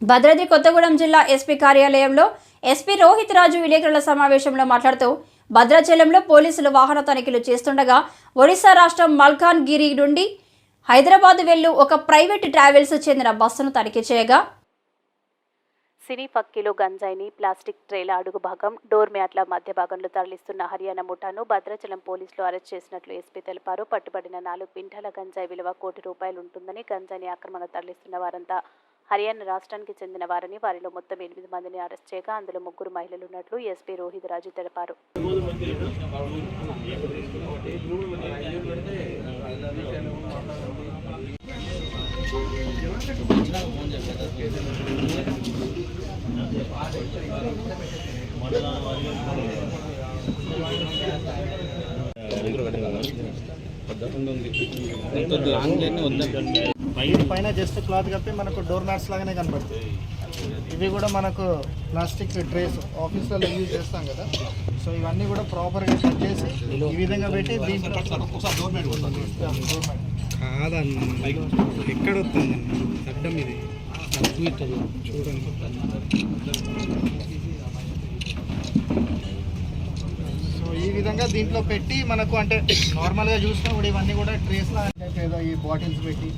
భద్రాద్రి కొత్తగూడెం జిల్లా ఎస్పీ కార్యాలయంలో ఎస్పీ రోహిత్ రాజు విలేకరుల సమావేశంలో మాట్లాడుతూ భద్రాచలంలో పోలీసులు వాహన తనిఖీలు చేస్తుండగా ఒడిశా రాష్ట్రం మల్కాన్గిరి నుండి హైదరాబాద్ వెళ్ళు ఒక ప్రైవేట్ ట్రావెల్స్ చెందిన బస్సును తనిఖీ చేయగా సినీ ఫక్కీలో గంజాయిని ప్లాస్టిక్ ట్రేల అడుగు భాగం డోర్ మ్యాట్ల మధ్య భాగంలో తరలిస్తున్న హర్యానా ముఠాను భద్రాచలం పోలీసులు అరెస్ట్ చేసినట్లు ఎస్పీ తెలిపారు. పట్టుబడిన 4 క్వింటాల గంజాయి విలువ ₹1,00,00,000 ఉంటుందని, గంజాయిని అక్రమంగా తరలిస్తున్న వారంతా హర్యానా రాష్ట్రానికి చెందిన వారని, వారిలో మొత్తం 8 మందిని అరెస్ట్ చేయగా అందులో 3 మహిళలు ఉన్నట్లు ఎస్పీ రోహిత్ రాజు తెలిపారు. పైన జస్ట్ క్లాత్ కప్పి మనకు డోర్ మ్యాట్స్ లాగానే కనపడుతుంది. ఇవి కూడా మనకు ప్లాస్టిక్ ట్రేస్ ఆఫీస్లలో యూజ్ చేస్తాం కదా, సో ఇవన్నీ కూడా ప్రాపర్గా కట్ చేసి ఈ విధంగా పెట్టి దీంట్లో కాదన్న ఎక్కడ వస్తుంది అడ్డం ఇది చూడండి. సో ఈ విధంగా దీంట్లో పెట్టి మనకు అంటే నార్మల్గా చూసినా కూడా ఇవన్నీ కూడా ట్రేస్లా ఏదో ఈ బాటిల్స్ పెట్టి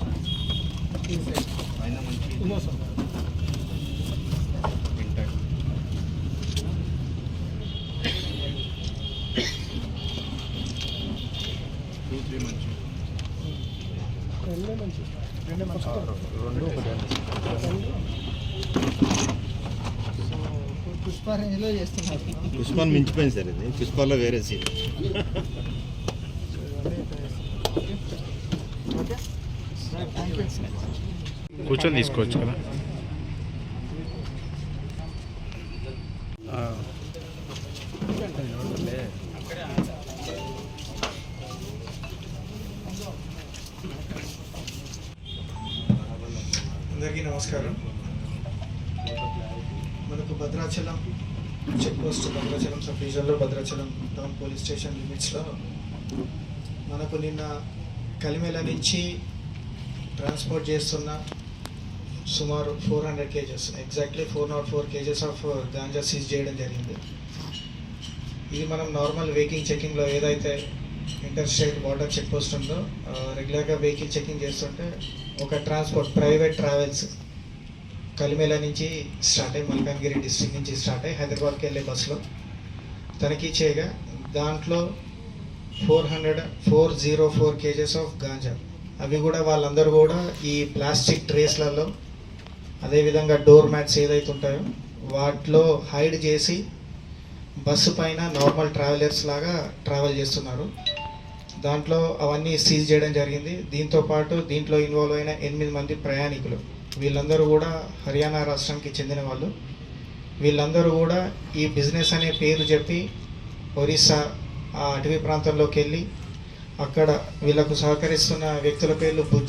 పుష్ప రేంజ్లో చేస్తున్నారు. పుష్పాన్ని మించిపోయింది సార్, ఇది పుష్పాల్లో వేరే సీన్. కూర్చొని తీసుకోవచ్చు కదా. అందరికీ నమస్కారం. మనకు భద్రాచలం చెక్ పోస్ట్, భద్రాచలం సబ్ డివిజన్లో భద్రాచలం టౌన్ పోలీస్ స్టేషన్ లిమిట్స్లో మనకు నిన్న కలిమెల నుంచి ట్రాన్స్పోర్ట్ చేస్తున్న సుమారు 400 kgs, exactly 404 kgs of ganja seize చేయడం జరిగింది. ఇది మనం నార్మల్ వెహికల్ చెకింగ్లో ఏదైతే inter state border check post ఉందో రెగ్యులర్గా వెహికల్ చెకింగ్ చేస్తుంటే ఒక ట్రాన్స్పోర్ట్ ప్రైవేట్ ట్రావెల్స్ కలిమెల నుంచి స్టార్ట్ అయ్యి మల్కాన్గిరి డిస్ట్రిక్ట్ నుంచి స్టార్ట్ అయ్యి హైదరాబాద్కి వెళ్ళే బస్సులో తనిఖీ చేయగా దాంట్లో 404 kgs ఆఫ్ గాంజా, అవి కూడా వాళ్ళందరూ కూడా ఈ ప్లాస్టిక్ ట్రేస్లలో అదేవిధంగా డోర్ మ్యాట్స్ ఏదైతే ఉంటాయో వాటిలో హైడ్ చేసి బస్సు పైన నార్మల్ ట్రావెలర్స్ లాగా ట్రావెల్ చేస్తున్నారు. దాంట్లో అవన్నీ సీజ్ చేయడం జరిగింది. దీంతోపాటు దీంట్లో ఇన్వాల్వ్ అయిన 8 మంది ప్రయాణికులు, వీళ్ళందరూ కూడా హర్యానా రాష్ట్రానికి చెందిన వాళ్ళు. వీళ్ళందరూ కూడా ఈ బిజినెస్ అనే పేరు చెప్పి ఒరిస్సా ఆ అటవీ ప్రాంతంలోకి వెళ్ళి అక్కడ వీళ్ళకు సహకరిస్తున్న వ్యక్తుల పేర్లు బుజ్జి